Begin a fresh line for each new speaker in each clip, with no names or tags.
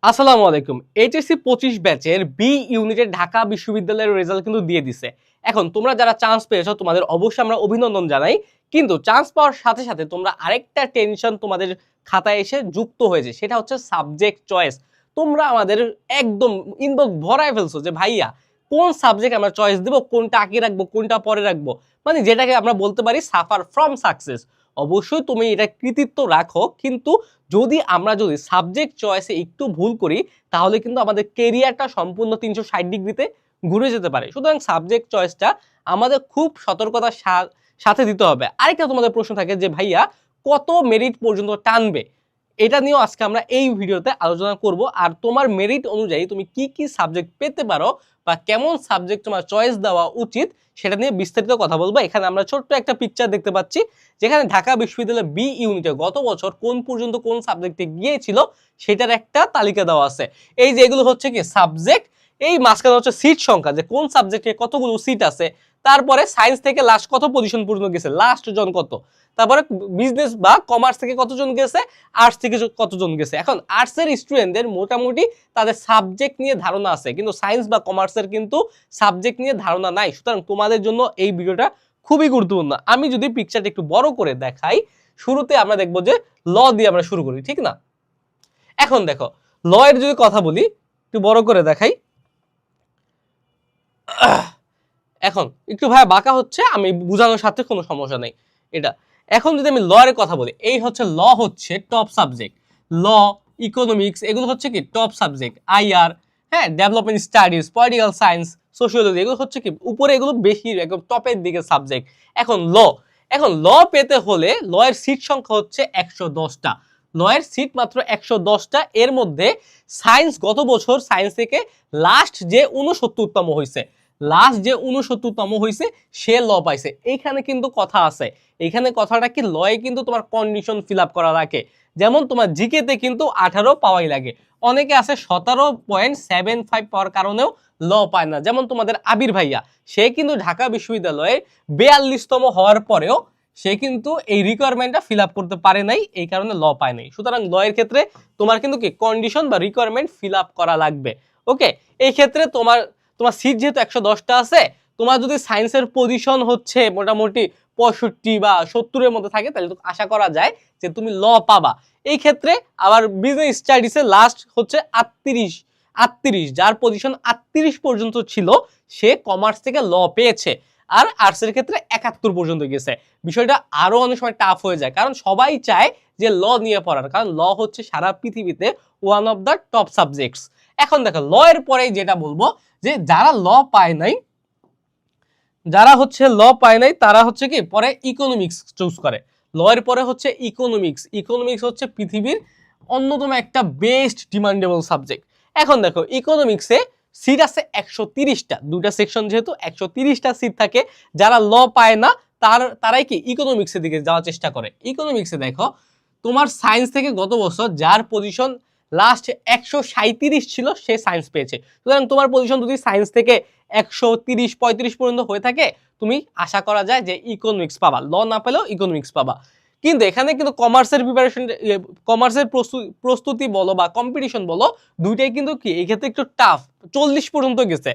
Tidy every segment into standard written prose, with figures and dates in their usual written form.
আসসালামু আলাইকুম। এইচএসসি 25 ব্যাচের বি ইউনিটের ঢাকা বিশ্ববিদ্যালয়ের রেজাল্ট কিন্তু দিয়ে দিছে। এখন তোমরা যারা চান্স পেয়েছো তোমাদের অবশ্যই আমরা অভিনন্দন জানাই। কিন্তু চান্স পাওয়ার সাথে সাথে তোমরা আরেকটা টেনশন তোমাদের খাতায় এসে যুক্ত হয়েছে, সেটা হচ্ছে সাবজেক্ট চয়েস। তোমরা আমাদের একদম ইনবক্স ভরায় ফেলছো যে ভাইয়া কোন সাবজেক্ট আমরা চয়েস দেব, কোনটা আগে রাখবো, কোনটা পরে রাখবো, মানে যেটাকে আমরা বলতে পারি সাফার ফ্রম সাকসেস। অবশ্যই তুমি এটা কৃতিত্ব রাখো, কিন্তু যদি সাবজেক্ট চয়েসে একটু ভুল করি তাহলে কিন্তু আমাদের কেরিয়ারটা সম্পূর্ণ 360 ডিগ্রিতে ঘুরে যেতে পারে। সুতরাং সাবজেক্ট চয়েসটা আমাদের খুব সতর্কতার সাথে দিতে হবে। আরেকটা তোমাদের প্রশ্ন থাকে যে ভাইয়া কত মেরিট পর্যন্ত টানবে, এটা নিয়েও আজকে আমরা এই ভিডিওতে আলোচনা করব। আর তোমার মেরিট অনুযায়ী তুমি কি কি সাবজেক্ট পেতে পারো বা কেমন সাবজেক্ট তোমার চয়েস দেওয়া উচিত সেটা নিয়ে বিস্তারিত কথা বলবো। এখানে আমরা ছোট্ট একটা পিকচার দেখতে পাচ্ছি, যেখানে ঢাকা বিশ্ববিদ্যালয়ের বি ইউনিটে গত বছর কোন পর্যন্ত কোন সাবজেক্টে গিয়েছিল সেটার একটা তালিকা দেওয়া আছে। এই যে এগুলো হচ্ছে কি সাবজেক্ট, এই মাঝখানে হচ্ছে সিট সংখ্যা, যে কোন সাবজেক্টে কতগুলো সিট আছে, তারপরে সায়েন্স থেকে লাস্ট কত পজিশন পর্যন্ত গেছে, লাস্ট জন কত, তারপরে বিজনেস বা কমার্স থেকে কতজন গেছে, আর্টস থেকে কতজন গেছে। এখন আর্টসের স্টুডেন্টদের মোটামুটি তাদের সাবজেক্ট নিয়ে ধারণা আছে, কিন্তু সায়েন্স বা কমার্সের কিন্তু সাবজেক্ট নিয়ে ধারণা নাই। সুতরাং তোমাদের জন্য এই ভিডিওটা খুবই গুরুত্বপূর্ণ। আমি যদি পিকচারটা একটু বড় করে দেখাই, শুরুতে আমরা দেখবো যে ল দিয়ে আমরা শুরু করি, ঠিক না? এখন দেখো ল এর যদি কথা বলি, একটু বড় করে দেখাই। এখন একটু ভাই বাঁকা হচ্ছে, আমি বোঝানোর সাথে কোনো সমস্যা নেই এটা। এখন যদি আমি ল এর কথা বলি, এই হচ্ছে ল হচ্ছে টপ সাবজেক্ট। ল, ইকোনমিক্স এগুলো হচ্ছে কি টপ সাবজেক্ট। আইআর, হ্যাঁ, development studies, political science, sociology এগুলো হচ্ছে কি উপরে, এগুলো বেশি একদম টপের দিকে সাবজেক্ট। এখন ল পেতে হলে ল এর সিট সংখ্যা হচ্ছে 110টা। ল এর সিট মাত্র 110টা। এর মধ্যে সায়েন্স গত বছর সায়েন্স থেকে লাস্ট যে 69তম হয়েছে সে ল পাইছে। এইখানে কিন্তু কথা আছে, এইখানে কথাটা কি, লয়ে কিন্তু তোমার কন্ডিশন ফিল আপ করা লাগে। যেমন তোমার জিকেতে কিন্তু 18 পাওয়াই লাগে, অনেকে আছে 17.75 পাওয়ার কারণেও ল পায় না। যেমন তোমাদের আবির ভাইয়া, সে কিন্তু ঢাকা বিশ্ববিদ্যালয়ে 42তম হওয়ার পরেও সে কিন্তু এই রিকোয়ারমেন্টটা ফিল আপ করতে পারে নাই, এই কারণে ল পায় নাই। সুতরাং ল এর ক্ষেত্রে তোমার কিন্তু কি কন্ডিশন বা রিকোয়ারমেন্ট ফিল আপ করা লাগবে। ওকে, এই ক্ষেত্রে তোমার সিট যেহেতু 110টা আছে, তোমার যদি সায়েন্সের পজিশন হচ্ছে মোটামুটি 65 বা 70-এর মধ্যে থাকে, তাহলে তো আশা করা যায় যে তুমি ল পাবা। এই ক্ষেত্রে আবার বিজনেস স্টাডিজে লাস্ট হচ্ছে 38, যার পজিশন 38 পর্যন্ত ছিল সে কমার্স থেকে ল পেয়েছে। আর আর্টসের ক্ষেত্রে 71 পর্যন্ত গেছে। বিষয়টা আরো অনেক সময় টাফ হয়ে যায়, কারণ সবাই চায় যে ল নিয়ে পড়ার, কারণ ল হচ্ছে সারা পৃথিবীতে one of the top subjects. এখন দেখো ল এর পরে যেটা বলবো, যে যারা ল পায় নাই, তারা হচ্ছে কি পরে ইকোনমিক্স চুজ করে। ল এর পরে হচ্ছে ইকোনমিক্স হচ্ছে পৃথিবীর অন্যতম একটা বেস্ট ডিমান্ডেবল সাবজেক্ট। এখন দেখো ইকোনমিক্সে সিট আছে 130টা, দুটা সেকশন যেহেতু 130টা সিট থাকে। যারা ল পায় না তারাই কি ইকোনমিক্সের দিকে যাওয়ার চেষ্টা করে। ইকোনমিক্সে দেখো তোমার সায়েন্স থেকে গত বছর যার পজিশন লাস্ট 137 ছিল সে সায়েন্স পেয়েছে। সুতরাং তোমার পজিশন যদি সায়েন্স থেকে 130-35 পর্যন্ত হয়ে থাকে, তুমি আশা করা যায় যে ইকোনমিক্স পাবা, ল না পেলেও ইকোনমিক্স পাবা। কিন্তু এখানে কিন্তু কমার্সের প্রস্তুতি বলো বা কম্পিটিশন বলো, দুইটাই কিন্তু কি এই ক্ষেত্রে একটু টাফ। 40 পর্যন্ত গেছে,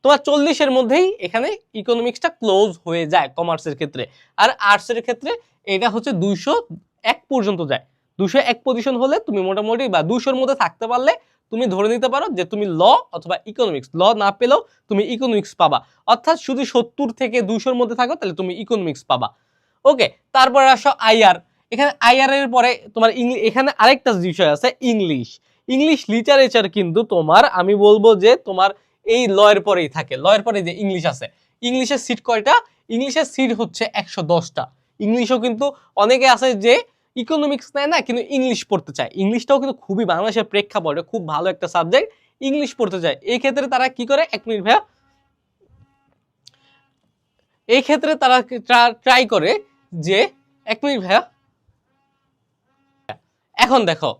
তোমার 40-এর মধ্যেই এখানে ইকোনমিক্সটা ক্লোজ হয়ে যায় কমার্সের ক্ষেত্রে। আর আর্টসের ক্ষেত্রে এটা হচ্ছে 201 পর্যন্ত যায়। 201 পজিশন হলে তুমি মোটামুটি বা 200-এর মধ্যে থাকতে পারলে তুমি ধরে নিতে পারো যে তুমি ল অথবা ইকোনমিক্স, ল না পেলেও তুমি ইকোনমিক্স পাবা। অর্থাৎ যদি 70 থেকে 200-এর মধ্যে থাকো তাহলে তুমি ইকোনমিক্স পাবা। ওকে, তারপরে আসো আইআর। এখানে আইআর এর পরে তোমার এখানে আরেকটা বিষয় আছে, ইংলিশ লিটারেচার। কিন্তু তোমার আমি বলবো যে তোমার এই ল এর পরেই থাকে। ল এর পরে যে ইংলিশ আছে, ইংলিশের সিট কয়টা? ইংলিশের সিট হচ্ছে 110টা। ইংলিশও কিন্তু অনেকে আছে যে ইকোনমিক্স নেয় না, কিন্তু ইংলিশ পড়তে চায়। ইংলিশটাও কিন্তু খুবই বাংলাদেশের প্রেক্ষাপটে খুব ভালো একটা সাবজেক্ট, ইংলিশ পড়তে চায়। এই ক্ষেত্রে তারা কি করে, 1 মিনিট ভাইয়া, এই ক্ষেত্রে তারা ট্রাই করে যে 1 মিনিট ভাইয়া। এখন দেখো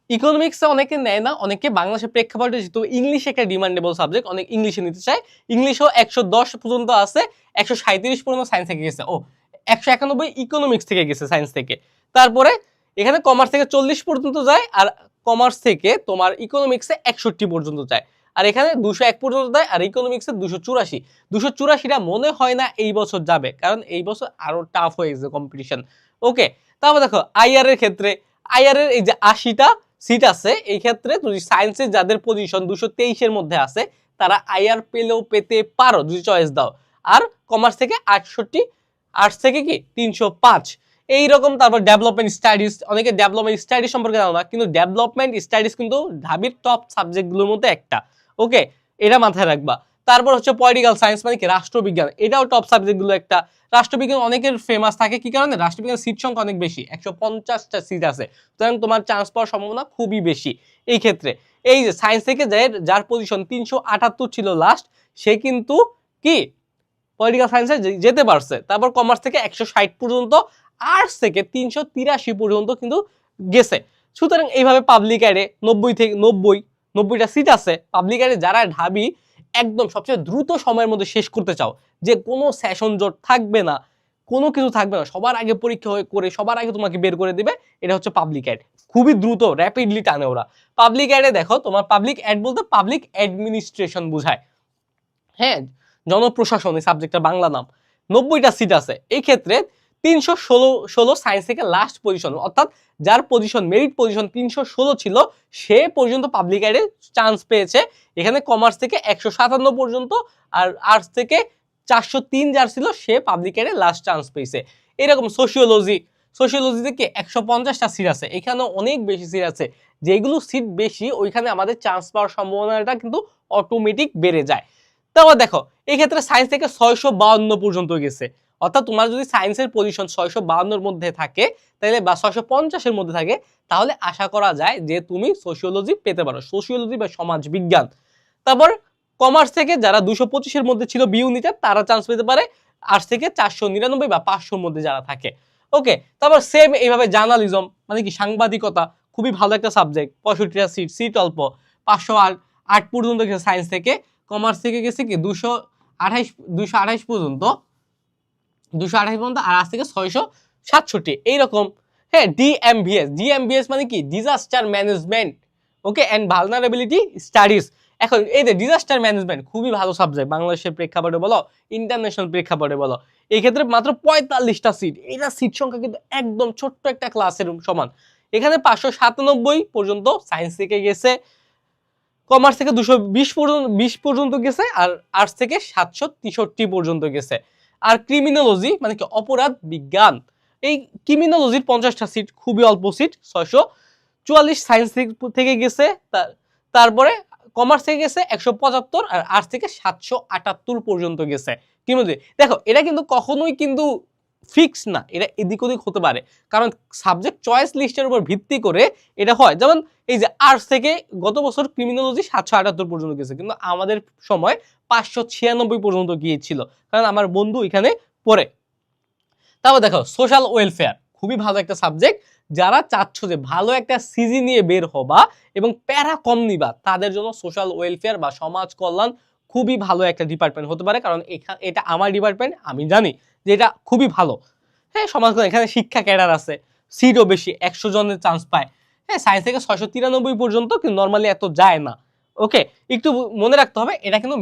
ইকোনমিক্সে অনেকে নেয় না, অনেকে বাংলাদেশের প্রেক্ষাপটে যেহেতু ইংলিশ একটা ডিমান্ডেবল সাবজেক্ট, অনেক ইংলিশে নিতে চায়। ইংলিশও 110 পর্যন্ত আছে, 137 পর্যন্ত সায়েন্স থেকে গেছে, 191 ইকোনমিক্স থেকে গেছে সায়েন্স থেকে। তারপরে এখানে কমার্স থেকে 40 পর্যন্ত যায়, আর কমার্স থেকে তোমার ইকোনমিক্সে 61 পর্যন্ত যায়, আর এখানে 201 পর্যন্ত দেয়, আর ইকোনমিক্সে 284। 284টা মনে হয় না এই বছর যাবে, কারণ এই বছর আরো টাফ হয়ে গেছে কম্পিটিশন। ওকে, তারপর দেখো আইআর এর ক্ষেত্রে, আইআর এর এই যে 80টা সিট আছে, এই ক্ষেত্রে যদি সায়েন্সে যাদের পজিশন 223 এর মধ্যে আছে তারা আইআর পেলেও পেতে পারো যদি চয়েস দাও। আর কমার্স থেকে 68, আর্টস থেকে কি 305 এইরকম। তারপর ডেভেলপমেন্ট স্টাডিজ, অনেকে ডেভেলপমেন্ট স্টাডিজ সম্পর্কে জানো না, কিন্তু ডেভেলপমেন্ট স্টাডিজ কিন্তু ঢাবির টপ সাবজেক্টগুলোর মধ্যে একটা। ওকে, এটা মাথায় রাখবা। তারপর হচ্ছে পলিটিক্যাল সায়েন্স মানে কি রাষ্ট্রবিজ্ঞান, এটাও টপ সাবজেক্টগুলো একটা। রাষ্ট্রবিজ্ঞান অনেকের ফেমাস থাকে কি কারণে, রাষ্ট্রবিজ্ঞান সিট সংখ্যা অনেক বেশি, 150টা সিট আছে, সুতরাং তোমার চান্স পাওয়ার সম্ভাবনা খুবই বেশি এই ক্ষেত্রে। এই যে সায়েন্স থেকে যার পজিশন 378 ছিল লাস্ট, সে কিন্তু কি পলিটিক্যাল সায়েন্সে যেতে পারছে। তারপর কমার্স থেকে 160 পর্যন্ত, আর্টস থেকে 383 পর্যন্ত কিন্তু গেছে। সুতরাং এইভাবে পাবলিক অ্যাডে 90টা সিট আছে। পাবলিক অ্যাডে যারা ঢাবি একদম সবচেয়ে দ্রুত সময়ের মধ্যে শেষ করতে চাও, যে কোনো সেশন জট থাকবে না, কোনো কিছু থাকবে না, সবার আগে পরীক্ষা করে সবার আগে তোমাকে বের করে দিবে, এটা হচ্ছে পাবলিক অ্যাড। খুবই দ্রুত র্যাপিডলি টানে ওরা। পাবলিক অ্যাডে দেখো, তোমার পাবলিক অ্যাড বলতে পাবলিক অ্যাডমিনিস্ট্রেশন বোঝায়, হ্যাঁ, জনপ্রশাসন এই সাবজেক্টটা বাংলা নাম। 90টা সিট আছে। এই ক্ষেত্রে 316 সায়েন্স থেকে লাস্ট পজিশন, অর্থাৎ যার পজিশন মেরিট পজিশন 316 ছিল সে পর্যন্ত পাবলিক অ্যাডে চান্স পেয়েছে। এখানে কমার্স থেকে 157 পর্যন্ত, আর আর্টস থেকে 403 যার ছিল সে পাবলিক অ্যাডে লাস্ট চান্স পেয়েছে। এরকম সোশিওলজিতে কি 150টা সিট আছে, এখানে অনেক বেশি সিট আছে। যেগুলো সিট বেশি ওইখানে আমাদের চান্স পাওয়ার সম্ভাবনাটা কিন্তু অটোমেটিক বেড়ে যায়। তারপর দেখো এই ক্ষেত্রে সায়েন্স থেকে 652 পর্যন্ত গেছে, অর্থাৎ তোমার যদি সায়েন্সের পজিশন 652 মধ্যে থাকে তাহলে, বা 650 এর মধ্যে থাকে, তাহলে আশা করা যায় যে তুমি সোশিওলজি পেতে পারো, সোশিওলজি বা সমাজ বিজ্ঞান। তারপর কমার্স থেকে যারা 225 এর মধ্যে ছিল বি ইউনিটে তারা চান্স পেতে পারে, আর্টস থেকে 499 বা 500 মধ্যে যারা থাকে। ওকে, তারপর সেম এইভাবে জার্নালিজম মানে কি সাংবাদিকতা, খুবই ভালো একটা সাবজেক্ট, 65টা সিট অল্প, 508 পর্যন্ত গেছে সায়েন্স থেকে। কমার্স থেকে গেছে কি 228 পর্যন্ত, 228 পর্যন্ত, আর আজ থেকে 667 এইরকম। হ্যাঁ, ডিএমবিএস মানে কি disaster management, okay, and vulnerability studies. এখন এই যে ডিজাস্টার ম্যানেজমেন্ট খুবই ভালো সাবজেক্ট, বাংলাদেশের প্রেক্ষাপটে বলো, ইন্টারন্যাশনাল প্রেক্ষাপটে বলো। এই ক্ষেত্রে মাত্র 45টা সিট, এটা সিট সংখ্যা কিন্তু একদম ছোট্ট একটা ক্লাসের সমান। এখানে 597 পর্যন্ত সায়েন্স থেকে গেছে, কমার্স থেকে 220 পর্যন্ত গেছে, আর আর্টস থেকে 763 পর্যন্ত গেছে। আর ক্রিমিনোলজি মানে কি অপরাধ বিজ্ঞান, এই ক্রিমিনোলজির 50টা সিট, খুবই অল্প সিট, 644 সায়েন্স থেকে গেছে। তারপরে কমার্স থেকে গেছে 175, আর আর্টস থেকে 778 পর্যন্ত গেছে ক্রিমিনোলজি। দেখো এটা কিন্তু কখনোই কিন্তু ফিক্স না, এটা এদিক ওদিক হতে পারে, কারণ সাবজেক্ট চয়েস লিস্টের উপর ভিত্তি করে এটা হয়। যেমন এই যে আর্টস থেকে গত বছর ক্রিমিনোলজি 778 পর্যন্ত গেছে, কিন্তু আমাদের সময় 596 পর্যন্ত গিয়েছিল, কারণ আমার বন্ধু এখানে পড়ে। তারপর দেখো সোশ্যাল ওয়েলফেয়ার, খুবই ভালো একটা সাবজেক্ট। যারা চাচ্ছ যে ভালো একটা সিজি নিয়ে বের হবা এবং প্যারা কম নিবা, তাদের জন্য সোশ্যাল ওয়েলফেয়ার বা সমাজ কল্যাণ খুবই ভালো একটা ডিপার্টমেন্ট হতে পারে, কারণ এটা আমার ডিপার্টমেন্ট, আমি জানি যে এটা খুবই ভালো। হ্যাঁ, সমাজ কল্যাণ, এখানে শিক্ষা ক্যাডার আছে, সিটও বেশি, 100 জনের চান্স পায়। হ্যাঁ, সায়েন্স থেকে 693 পর্যন্ত, কিন্তু নর্মালি এত যায় না। ওকে, একটু মনে রাখতে হবে এটা কিন্তু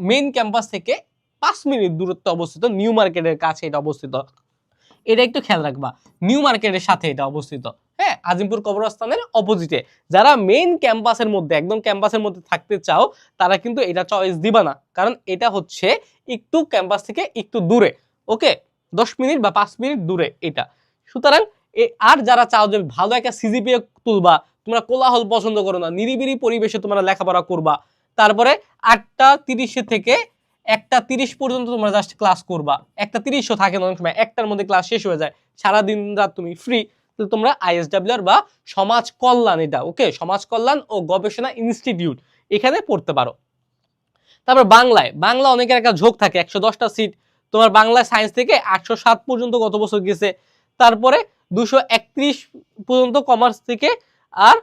মেইন ক্যাম্পাস থেকে 5 মিনিট দূরত্বে অবস্থিত, নিউ মার্কেটের কাছে এটা অবস্থিত, এটা একটু খেয়াল রাখবা। নিউ মার্কেটের সাথে এটা অবস্থিত, হ্যাঁ, আজিমপুর কবরস্থানের অপোজিটে। যারা মেইন ক্যাম্পাসের মধ্যে, একদম ক্যাম্পাসের মধ্যে থাকতে চাও, তারা কিন্তু এটা চয়েস দিবা না, কারণ এটা হচ্ছে একটু ক্যাম্পাস থেকে একটু দূরে। ওকে, 10 মিনিট বা 5 মিনিট দূরে এটা। সুতরাং আর যারা চাও যে ভালো একটা সিজিপিএ তুলবা, তোমরা কোলাহল পছন্দ করো না, নিরিবিলি পরিবেশে তোমরা লেখাপড়া করবা, তারপরে 8:30 থেকে 1:30 পর্যন্ত তোমরা জাস্ট ক্লাস করবা, 1:30ও থাকে না অনেক সময়, 1টার মধ্যে ক্লাস শেষ হয়ে যায়, সারাদিন রাত তুমি ফ্রি, তাহলে তোমরা আইএসডব্লিউআর বা সমাজ কল্যাণ, এটা ওকে, সমাজ কল্যাণ ও গবেষণা ইনস্টিটিউট, এখানে পড়তে পারো। তারপর বাংলা অনেকের একটা ঝোঁক থাকে, 110টা সিট তোমার বাংলায় সায়েন্স থেকে 807 পর্যন্ত গত বছর গেছে। তারপরে 231 পর্যন্ত কমার্স থেকে, আর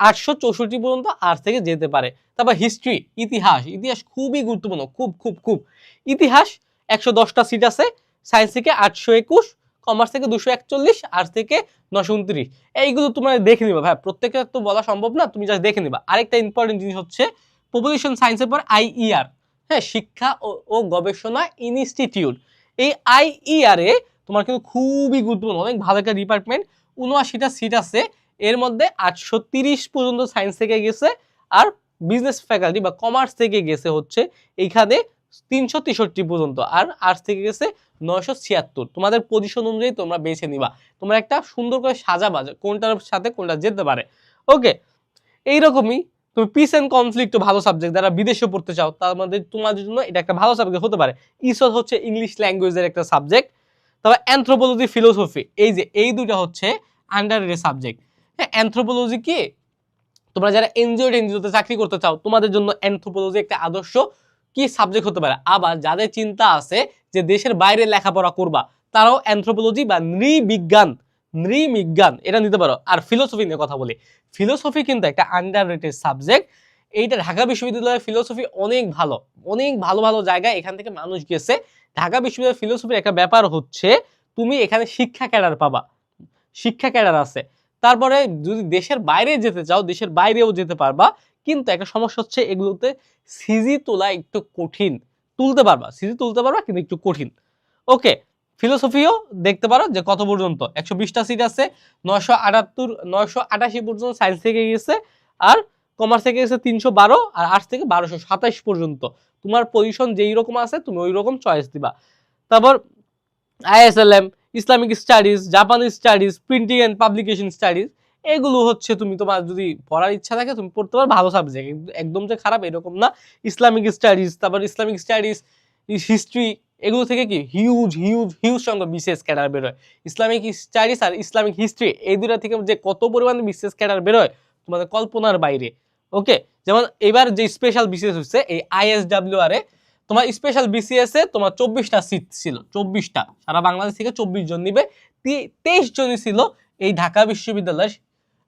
864 পর্যন্ত আর্টস থেকে যেতে পারে। তারপর হিস্ট্রি, ইতিহাস খুবই গুরুত্বপূর্ণ, খুব ইতিহাস 110টা সিট আছে, সায়েন্স থেকে 821, কমার্স থেকে 241, আর্টস থেকে 929। এইগুলো তোমরা দেখে নিবা ভাই, প্রত্যেকটা তো বলা সম্ভব না, তুমি জাস্ট দেখে নিবা। আরেকটা ইম্পর্টেন্ট জিনিস হচ্ছে পপুলেশন সায়েন্সের পর আইইআর, হ্যাঁ, শিক্ষা ও গবেষণা ইনস্টিটিউট। এই আইইআর এ তোমার কিন্তু খুবই গুরুত্বপূর্ণ, অনেক ভালো একটা ডিপার্টমেন্ট। 79টা সিট আছে, এর মধ্যে 830 পর্যন্ত সায়েন্স থেকে গেছে, আর বিজনেস ফ্যাকাল্টি বা কমার্স থেকে গেছে হচ্ছে এইখানে 363 পর্যন্ত, আর আর্টস থেকে গেছে 976। তোমাদের পজিশন অনুযায়ী তোমরা বেছে নিবা, তোমরা একটা সুন্দর করে সাজাবা কোনটার সাথে কোনটা যেতে পারে। ওকে, এইরকমই তুমি পিস এন্ড কনফ্লিক্ট ভালো সাবজেক্ট, যারা বিদেশে পড়তে চাও তার মধ্যে তোমাদের জন্য এটা একটা ভালো সাবজেক্ট হতে পারে। ইসল হচ্ছে ইংলিশ ল্যাঙ্গুয়েজের একটা সাবজেক্ট। তবে অ্যানথ্রোপোলজি, ফিলোসফি, এই দুটো হচ্ছে আন্ডাররেটেড সাবজেক্ট। হ্যাঁ, অ্যানথ্রোপোলজি কি, তোমরা যারা এনজিওতে চাকরি করতে চাও তোমাদের জন্য অ্যানথ্রোপোলজি একটা আদর্শ কি সাবজেক্ট হতে পারে। আবার যাদের চিন্তা আছে যে দেশের বাইরে লেখাপড়া করবা, তারাও অ্যানথ্রোপোলজি বা নৃবিজ্ঞান এটা নিতে পারো। আর ফিলোসফি নিয়ে কথা বলি, ফিলোসফি কিন্তু একটা আন্ডাররেটেড সাবজেক্ট। এইটা ঢাকা বিশ্ববিদ্যালয়ের ফিলোসফি অনেক ভালো, অনেক ভালো ভালো জায়গায় এখান থেকে মানুষ গেছে। ঢাকা বিশ্ববিদ্যালয়ের ফিলোসফির একটা ব্যাপার হচ্ছে তুমি এখানে শিক্ষা ক্যাডার পাবা, শিক্ষা ক্যাডার আছে। তারপরে যদি দেশের বাইরে যেতে চাও, দেশের বাইরেও যেতে পারবা, কিন্তু একটা সমস্যা হচ্ছে এগুলোতে সিজি তোলা একটু কঠিন। সিজি তুলতে পারবা কিন্তু একটু কঠিন। ওকে, ফিলোসফিও দেখতে পারো যে কত পর্যন্ত, 120টা সিট আছে, 988 পর্যন্ত সায়েন্স থেকে গেছে, আর কমার্স থেকে গেছে 312, আর আর্টস থেকে 1227 পর্যন্ত। তোমার পজিশন যেই রকম আছে তুমি ওই রকম চয়েস দিবা। তারপর আইএসএলএম, Islamic studies, Japanese studies, printing and publication studies, এগুলো হচ্ছে তুমি তোমার যদি পড়ার ইচ্ছা থাকে তুমি পড়তে পারো, ভালো সাবজেক্ট, একদম যে খারাপ এরকম না। ইসলামিক স্টাডিজ, তারপর ইসলামিক স্টাডিজ, হিস্ট্রি, এগুলো থেকে কি হিউজ হিউজ হিউজ সংখ্যক বিসিএস ক্যাডার বেরোয়। ইসলামিক স্টাডিজ আর ইসলামিক হিস্ট্রি এই দুটা থেকে যে কত পরিমাণে বিসিএস ক্যাডার বেরোয় তোমাদের কল্পনার বাইরে। ওকে, যেমন এবার যে স্পেশাল বিসিএস হচ্ছে এই আইএসডব্লিউআর এ, তোমার স্পেশাল বিসিএস এ তোমার 24টা সিট ছিল, 24টা, সারা বাংলাদেশ থেকে 24 জন নিবে। 23 জনই ছিল এই ঢাকা বিশ্ববিদ্যালয়ের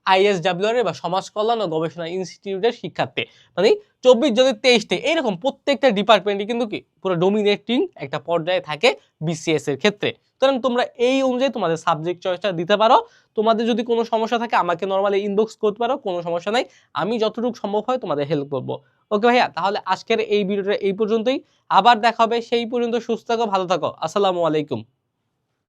আইএসডব্লিউআর বা সমাজ কল্যাণ ও গবেষণা ইনস্টিটিউটের শিক্ষার্থী। মানে 24 জনের 23টে, এরকম প্রত্যেকটা ডিপার্টমেন্টই কিন্তু কি পুরো ডোমিনেটিং একটা পর্যায়ে থাকে বিসিএস এর ক্ষেত্রে। সুতরাং তোমরা এই অনুযায়ী তোমাদের সাবজেক্ট চয়েসটা দিতে পারো। তোমাদের যদি কোনো সমস্যা থাকে আমাকে নর্মালি ইনবক্স করতে পারো, কোনো সমস্যা নাই, আমি যতটুকু সম্ভব হয় তোমাদের হেল্প করবো। ওকে ভাইয়া, তাহলে আজকের এই ভিডিওটা এই পর্যন্তই, আবার দেখা হবে, সেই পর্যন্ত সুস্থ থাকো, ভালো থাকো, আসসালামু আলাইকুম।